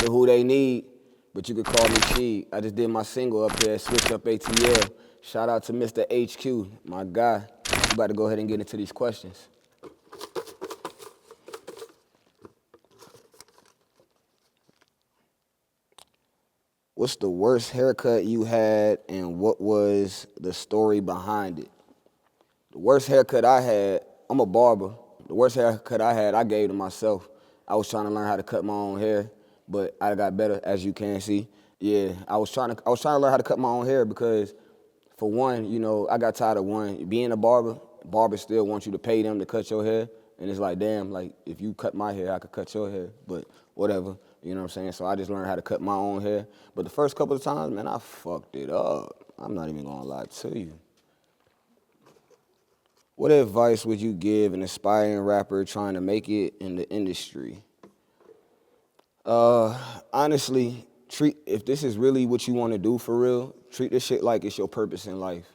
to Who They Need, but you could call me Sheed. I just did my single up here at SwitchUp ATL. Shout out to Mr. HQ, my guy. We about to go ahead and get into these questions. What's the worst haircut you had, and what was the story behind it? The worst haircut I had, I'm a barber. The worst haircut I had, I gave to myself. I was trying to learn how to cut my own hair, but I got better, as you can see. Yeah, I was trying to learn how to cut my own hair because, for one, you know, I got tired of being a barber. Barbers still want you to pay them to cut your hair, and it's like, damn, like if you cut my hair, I could cut your hair, but whatever. You know what I'm saying? So I just learned how to cut my own hair. But the first couple of times, man, I fucked it up. I'm not even gonna lie to you. What advice would you give an aspiring rapper trying to make it in the industry? Honestly, if this is really what you want to do for real, treat this shit like it's your purpose in life.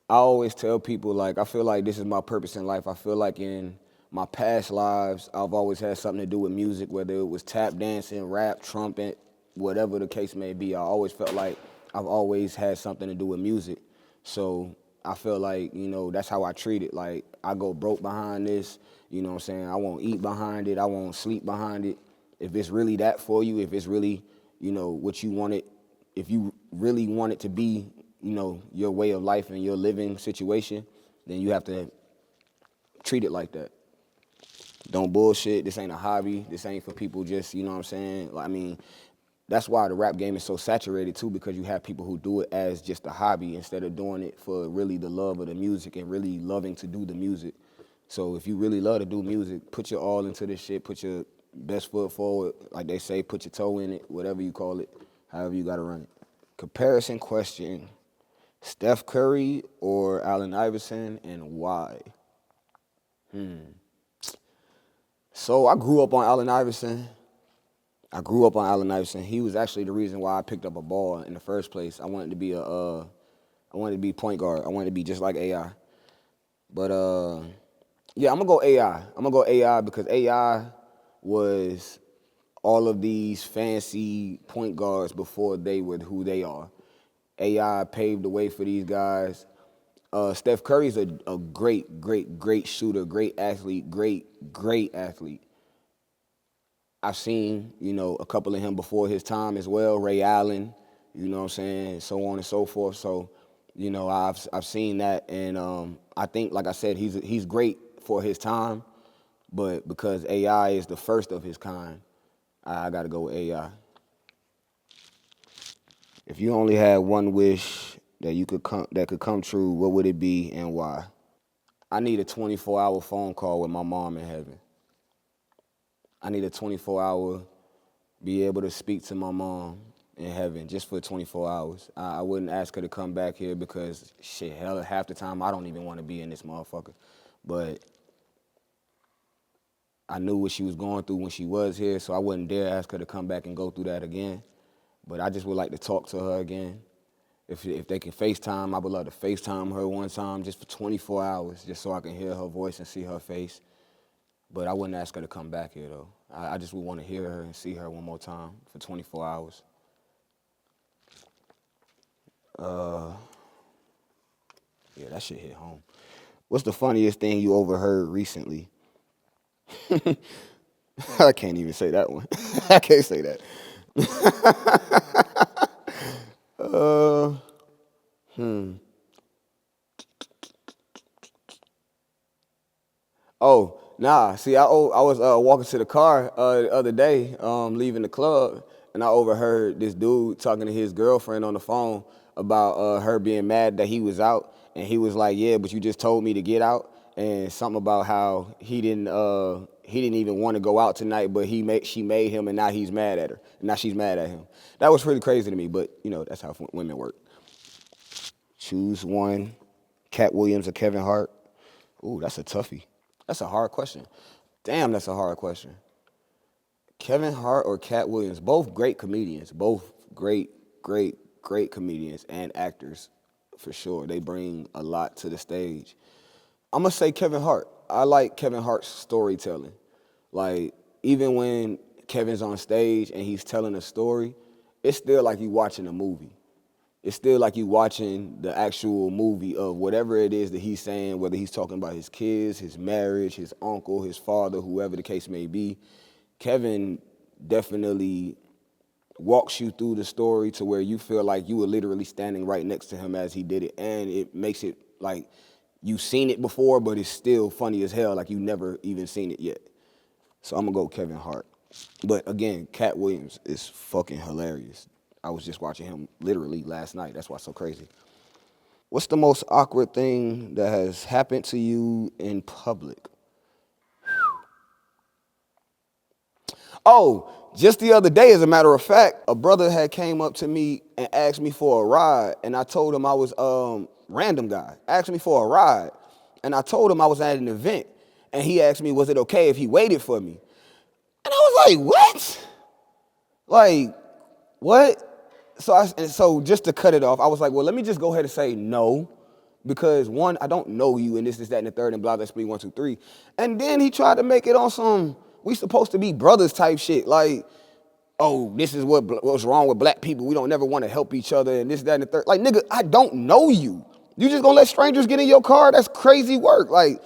I always tell people, like, I feel like this is my purpose in life. I feel like in my past lives, I've always had something to do with music, whether it was tap dancing, rap, trumpet, whatever the case may be. I always felt like I've always had something to do with music. So I feel like, you know, that's how I treat it. Like, I go broke behind this, you know what I'm saying? I won't eat behind it. I won't sleep behind it. If it's really that for you, if it's really, you know, what you want it, if you really want it to be, you know, your way of life and your living situation, then you have to treat it like that. Don't bullshit. This ain't a hobby. This ain't for people just, you know what I'm saying? Like, I mean, that's why the rap game is so saturated too, because you have people who do it as just a hobby instead of doing it for really the love of the music and really loving to do the music. So if you really love to do music, put your all into this shit, put your best foot forward, like they say, put your toe in it, whatever you call it, however you gotta run it. Comparison question, Steph Curry or Allen Iverson, and why? So I grew up on Allen Iverson. He was actually the reason why I picked up a ball in the first place. I wanted to be point guard. I wanted to be just like AI. But yeah, I'm gonna go AI. I'm gonna go AI because AI was all of these fancy point guards before they were who they are. AI paved the way for these guys. Steph Curry's a great shooter, great athlete, great athlete. I've seen, you know, a couple of him before his time as well, Ray Allen, you know what I'm saying, so on and so forth. So, you know, I've seen that, and I think, like I said, he's great for his time, but because AI is the first of his kind, I got to go with AI. If you only had one wish that could come true, what would it be and why? I need a 24-hour phone call with my mom in heaven. I need a 24-hour, be able to speak to my mom in heaven just for 24 hours. I wouldn't ask her to come back here because, shit, hell, half the time I don't even want to be in this motherfucker. But I knew what she was going through when she was here, so I wouldn't dare ask her to come back and go through that again. But I just would like to talk to her again. If they can FaceTime, I would love to FaceTime her one time just for 24 hours, just so I can hear her voice and see her face. But I wouldn't ask her to come back here, though. I just would want to hear her and see her one more time for 24 hours. Yeah, that shit hit home. What's the funniest thing you overheard recently? I can't even say that one. I can't say that. Oh, nah. See, I was walking to the car the other day, leaving the club, and I overheard this dude talking to his girlfriend on the phone about her being mad that he was out, and he was like, "Yeah, but you just told me to get out," and something about how he didn't even want to go out tonight, but she made him, and now he's mad at her, and now she's mad at him. That was really crazy to me, but you know that's how women work. Choose one, Cat Williams or Kevin Hart. Ooh, that's a toughie. That's a hard question. Damn, that's a hard question. Kevin Hart or Cat Williams, both great comedians, both great comedians and actors, for sure. They bring a lot to the stage. I'm gonna say Kevin Hart. I like Kevin Hart's storytelling. Like, even when Kevin's on stage and he's telling a story, it's still like you watching a movie. It's still like you watching the actual movie of whatever it is that he's saying, whether he's talking about his kids, his marriage, his uncle, his father, whoever the case may be. Kevin definitely walks you through the story to where you feel like you were literally standing right next to him as he did it. And it makes it like you've seen it before, but it's still funny as hell, like you never even seen it yet. So I'm gonna go Kevin Hart. But again, Cat Williams is fucking hilarious. I was just watching him literally last night. That's why it's so crazy. What's the most awkward thing that has happened to you in public? Oh, just the other day, as a matter of fact, a brother had came up to me and asked me for a ride, and I told him I was random guy. Asked me for a ride, and I told him I was at an event, and he asked me, was it okay if he waited for me? And I was like, what? Like, what? So just to cut it off, I was like, well, let me just go ahead and say no. Because one, I don't know you, and this, that, and the third, and blah, blah, split, 1, 2, 3. And then he tried to make it on some, we supposed to be brothers type shit. Like, oh, this is what's wrong with black people. We don't never want to help each other, and this, that, and the third. Like, nigga, I don't know you. You just gonna let strangers get in your car? That's crazy work. Like,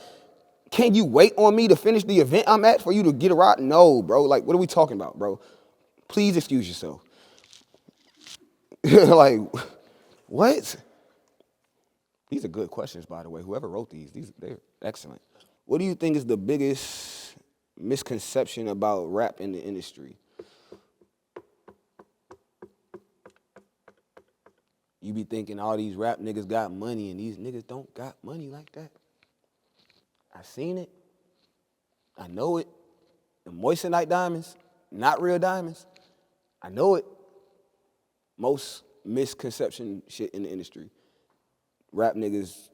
can you wait on me to finish the event I'm at for you to get a ride? No, bro. Like, what are we talking about, bro? Please excuse yourself. Like, what? These are good questions, by the way. Whoever wrote they're excellent. What do you think is the biggest misconception about rap in the industry? You be thinking all these rap niggas got money, and these niggas don't got money like that. I seen it. I know it. The moissanite diamonds, not real diamonds. I know it. Most misconception shit in the industry. Rap niggas,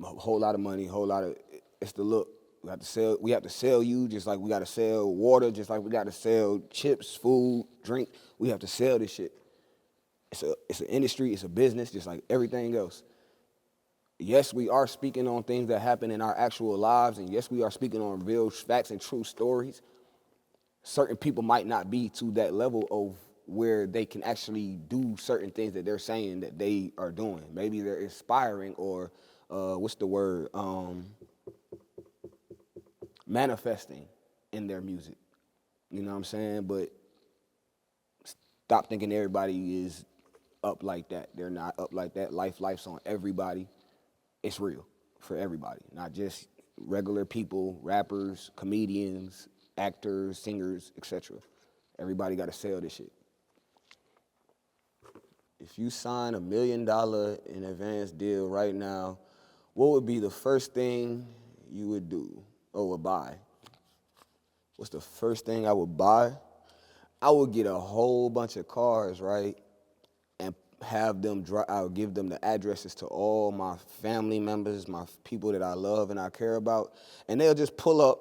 a whole lot of money, it's the look. We have to sell you just like we gotta sell water, just like we gotta sell chips, food, drink. We have to sell this shit. It's an industry, it's a business, just like everything else. Yes, we are speaking on things that happen in our actual lives, and yes, we are speaking on real facts and true stories. Certain people might not be to that level of where they can actually do certain things that they're saying that they are doing. Maybe they're inspiring or, what's the word, manifesting in their music. You know what I'm saying? But stop thinking everybody is up like that. They're not up like that. Life's on everybody. It's real for everybody, not just regular people, rappers, comedians, actors, singers, etc. Everybody got to sell this shit. If you sign $1 million in advance deal right now, what would be the first thing you would do or would buy? What's the first thing I would buy? I would get a whole bunch of cars, right? And have them drive. I would give them the addresses to all my family members, my people that I love and I care about. And they'll just pull up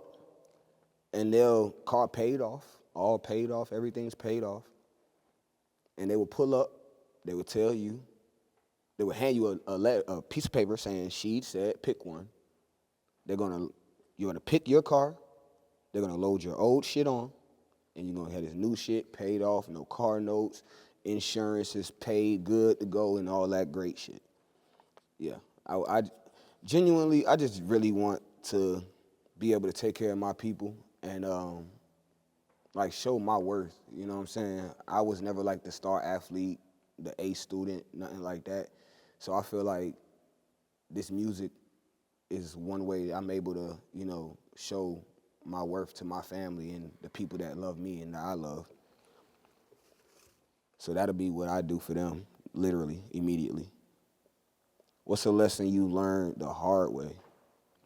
and car paid off, all paid off, everything's paid off. And they will pull up, they would tell you, they would hand you a piece of paper saying, Sheed said, pick one. You're gonna pick your car, they're gonna load your old shit on, and you're gonna have this new shit paid off, no car notes, insurance is paid, good to go, and all that great shit. Yeah, I genuinely, I just really want to be able to take care of my people and like show my worth, you know what I'm saying? I was never like the star athlete, the A student, nothing like that. So I feel like this music is one way I'm able to, show my worth to my family and the people that love me and that I love. So that'll be what I do for them, literally, immediately. What's a lesson you learned the hard way?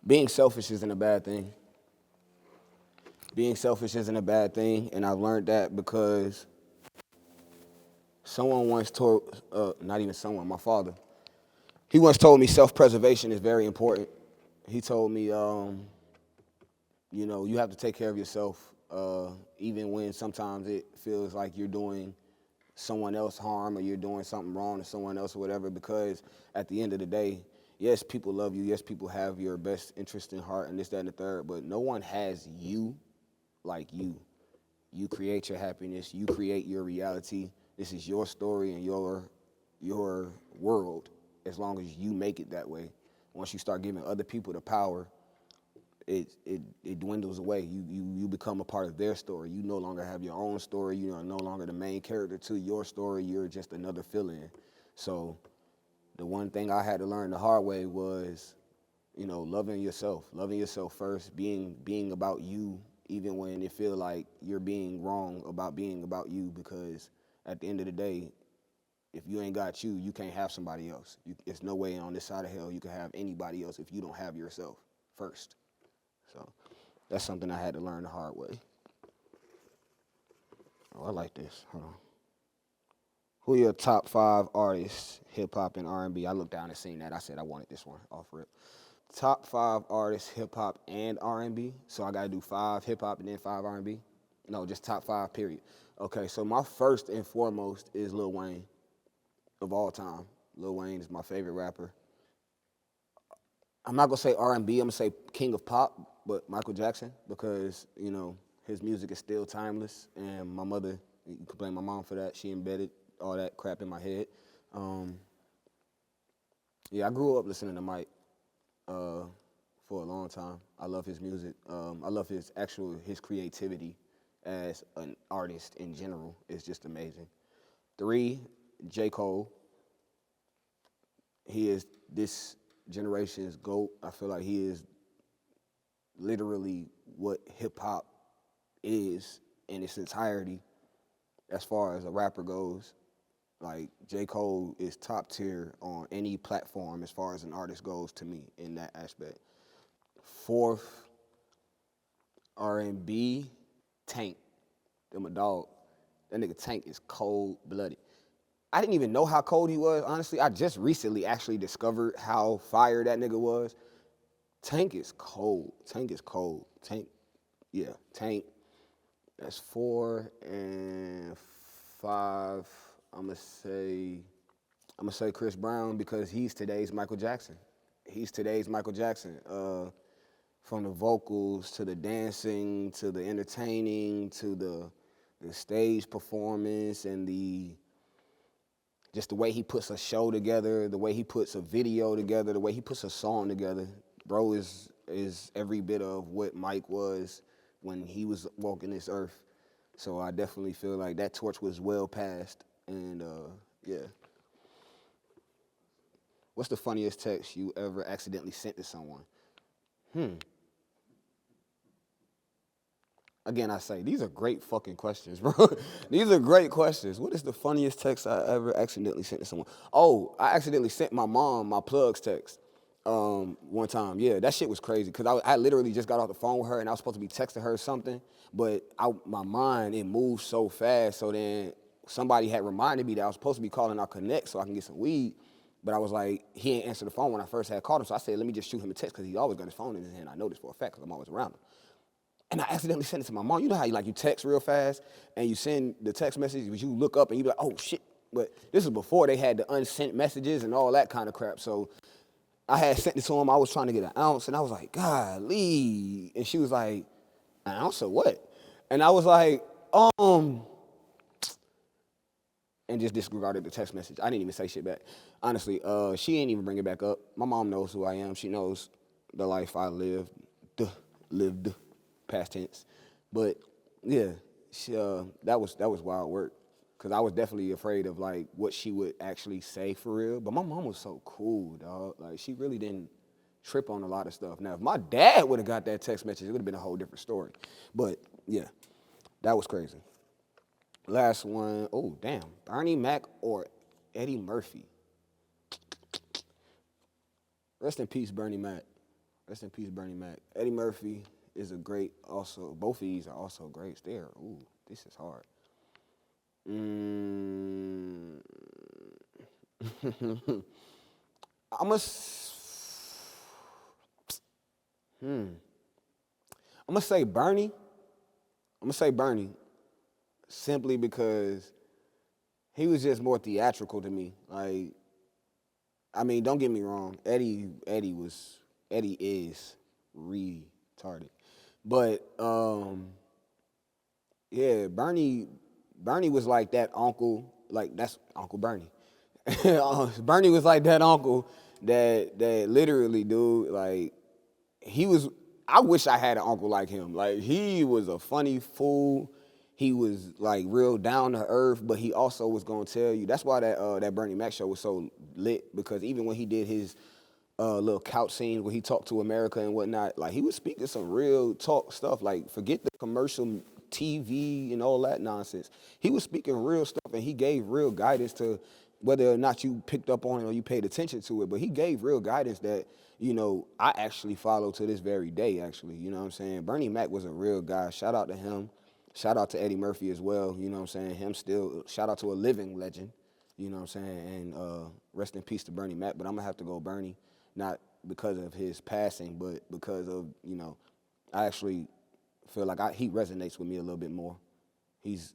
Being selfish isn't a bad thing. Being selfish isn't a bad thing, and I've learned that because someone once told, not even someone, my father, he once told me self-preservation is very important. He told me, you have to take care of yourself, even when sometimes it feels like you're doing someone else harm or you're doing something wrong to someone else or whatever, because at the end of the day, yes, people love you. Yes, people have your best interest in heart and this, that, and the third, but no one has you like you. You create your happiness. You create your reality. This is your story and your world. As long as you make it that way. Once you start giving other people the power, it dwindles away. You become a part of their story. You no longer have your own story. You are no longer the main character to your story. You're just another fill-in. So the one thing I had to learn the hard way was, loving yourself first, being about you, even when it feel like you're being wrong about being about you, because at the end of the day, if you ain't got you, you can't have somebody else. There's no way on this side of hell you can have anybody else if you don't have yourself first. So that's something I had to learn the hard way. Oh, I like this. Hold on. Who are your top 5 artists, hip hop and R&B? I looked down and seen that. I said I wanted this one off rip. Top 5 artists, hip hop and R&B. So I gotta do 5 hip hop and then 5 R&B. No, just top 5. Period. Okay, so my first and foremost is Lil Wayne, of all time. Lil Wayne is my favorite rapper. I'm not gonna say R&B. I'm gonna say King of Pop, but Michael Jackson, because his music is still timeless. And my mother, you can blame my mom for that. She embedded all that crap in my head. I grew up listening to Mike for a long time. I love his music. I love his creativity as an artist in general. It's just amazing. 3, J. Cole. He is this generation's GOAT. I feel like he is literally what hip hop is in its entirety as far as a rapper goes. Like, J. Cole is top tier on any platform as far as an artist goes to me in that aspect. 4th, R&B, Tank. Them a dog. That nigga Tank is cold-blooded. I didn't even know how cold he was, honestly. I just recently actually discovered how fire that nigga was. Tank is cold. Tank. That's 4 and 5. I'm gonna say Chris Brown, because he's today's Michael Jackson. From the vocals to the dancing to the entertaining to the stage performance and just the way he puts a show together, the way he puts a video together, the way he puts a song together. Bro is every bit of what Mike was when he was walking this earth. So I definitely feel like that torch was well passed. And yeah. What's the funniest text you ever accidentally sent to someone? Again, I say, these are great fucking questions, bro. These are great questions. What is the funniest text I ever accidentally sent to someone? Oh, I accidentally sent my mom my plugs text one time. Yeah, that shit was crazy, because I literally just got off the phone with her, and I was supposed to be texting her something, but my mind, it moved so fast, so then somebody had reminded me that I was supposed to be calling our Connect so I can get some weed, but I was like, he didn't answer the phone when I first had called him, so I said, let me just shoot him a text, because he always got his phone in his hand. I know this for a fact, because I'm always around him. And I accidentally sent it to my mom. You know how you text real fast and you send the text message, but you look up and you be like, oh shit. But this was before they had the unsent messages and all that kind of crap. So I had sent it to him. I was trying to get an ounce, and I was like, golly. And she was like, an ounce of what? And I was like, and just disregarded the text message. I didn't even say shit back. Honestly, she ain't even bring it back up. My mom knows who I am. She knows the life I lived. Past tense. But yeah, that was wild work, because I was definitely afraid of like what she would actually say for real. But my mom was so cool, dog. Like, she really didn't trip on a lot of stuff. Now, if my dad would have got that text message, it would have been a whole different story. But yeah, that was crazy. Last one. Oh damn, Bernie Mac or Eddie Murphy? Rest in peace, Bernie Mac. Eddie Murphy is a great also. Both of these are also great. Ooh, this is hard. I'm gonna say Bernie. Simply because he was just more theatrical to me. Like, I mean, don't get me wrong. Eddie is retarded. But Yeah, Bernie was like that uncle, like that's Uncle Bernie. Bernie was like that uncle that literally, dude, like he was. I wish I had an uncle like him. Like he was a funny fool. He was like real down to earth, but he also was gonna tell you. That's why that Bernie Mac show was so lit, because even when he did his little couch scenes where he talked to America and whatnot, like he was speaking some real talk stuff. Like forget the commercial TV and all that nonsense. He was speaking real stuff, and he gave real guidance to whether or not you picked up on it or you paid attention to it. But he gave real guidance that, I actually follow to this very day, actually. You know what I'm saying? Bernie Mac was a real guy. Shout out to him. Shout out to Eddie Murphy as well. You know what I'm saying? Him still, shout out to a living legend. You know what I'm saying? And rest in peace to Bernie Mac. But I'm going to have to go Bernie, not because of his passing, but because of, I actually feel like he resonates with me a little bit more. His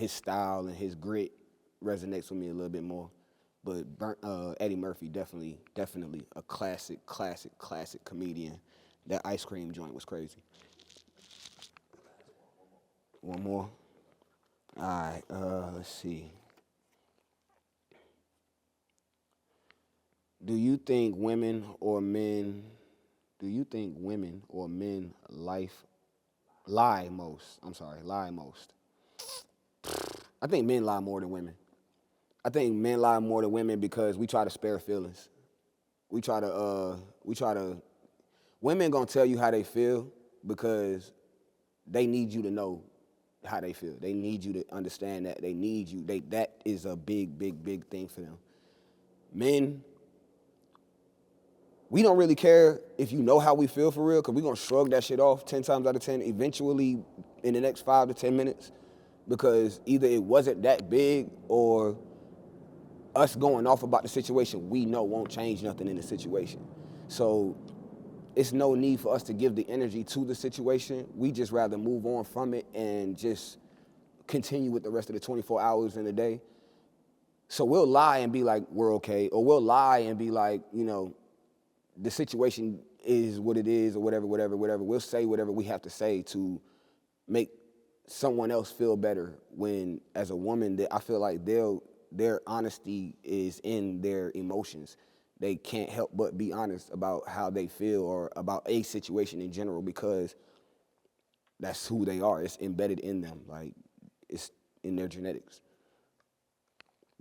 style and his grit resonates with me a little bit more. But Eddie Murphy, definitely a classic comedian. That ice cream joint was crazy. One more. All right, let's see. Do you think women or men lie most? Lie most. I think men lie more than women. I think men lie more than women because we try to spare feelings. Women gonna tell you how they feel because they need you to know how they feel. They need you to understand that. They need you. That is a big thing for them. Men, we don't really care if you know how we feel for real, because we're going to shrug that shit off 10 times out of 10 eventually in the next 5 to 10 minutes, because either it wasn't that big or us going off about the situation we know won't change nothing in the situation. So it's no need for us to give the energy to the situation. We just rather move on from it and just continue with the rest of the 24 hours in the day. So we'll lie and be like, we're okay. Or we'll lie and be like, the situation is what it is, or whatever. We'll say whatever we have to say to make someone else feel better. When, as a woman, that I feel like their honesty is in their emotions. They can't help but be honest about how they feel or about a situation in general, because that's who they are. It's embedded in them. Like, it's in their genetics.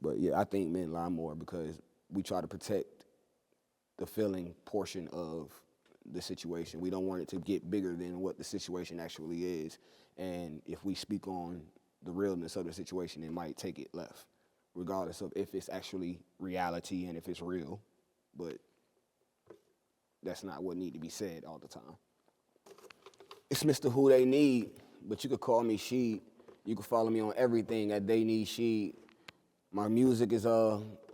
But yeah, I think men lie more because we try to protect the feeling portion of the situation. We don't want it to get bigger than what the situation actually is. And if we speak on the realness of the situation, it might take it left, regardless of if it's actually reality and if it's real. But that's not what need to be said all the time. It's Mr. Who They Need, but you could call me Sheed. You can follow me on everything at TheyNeedSheed. My music is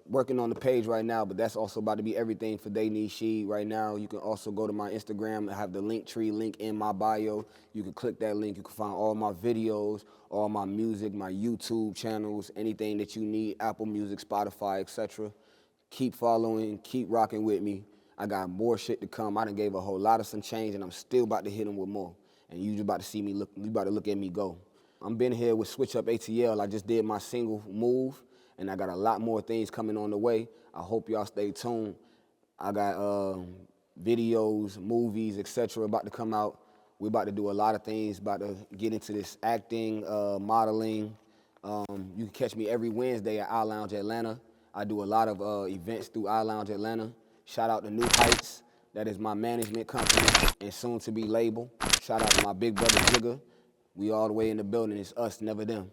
working on the page right now, but that's also about to be everything for TheyNeedSheed right now. You can also go to my Instagram. I have the Linktree link in my bio. You can click that link. You can find all my videos, all my music, my YouTube channels, anything that you need, Apple Music, Spotify, etc. Keep following, keep rocking with me. I got more shit to come. I done gave a whole lot of some change, and I'm still about to hit them with more. And you about to see me look. You about to look at me go. I'm been here with SwitchUp ATL. I just did my single Move, and I got a lot more things coming on the way. I hope y'all stay tuned. I got videos, movies, etc. about to come out. We're about to do a lot of things. About to get into this acting, modeling. You can catch me every Wednesday at iLounge Atlanta. I do a lot of events through iLounge Atlanta. Shout out to New Heights. That is my management company and soon to be label. Shout out to my big brother Jigga. We all the way in the building. It's us, never them.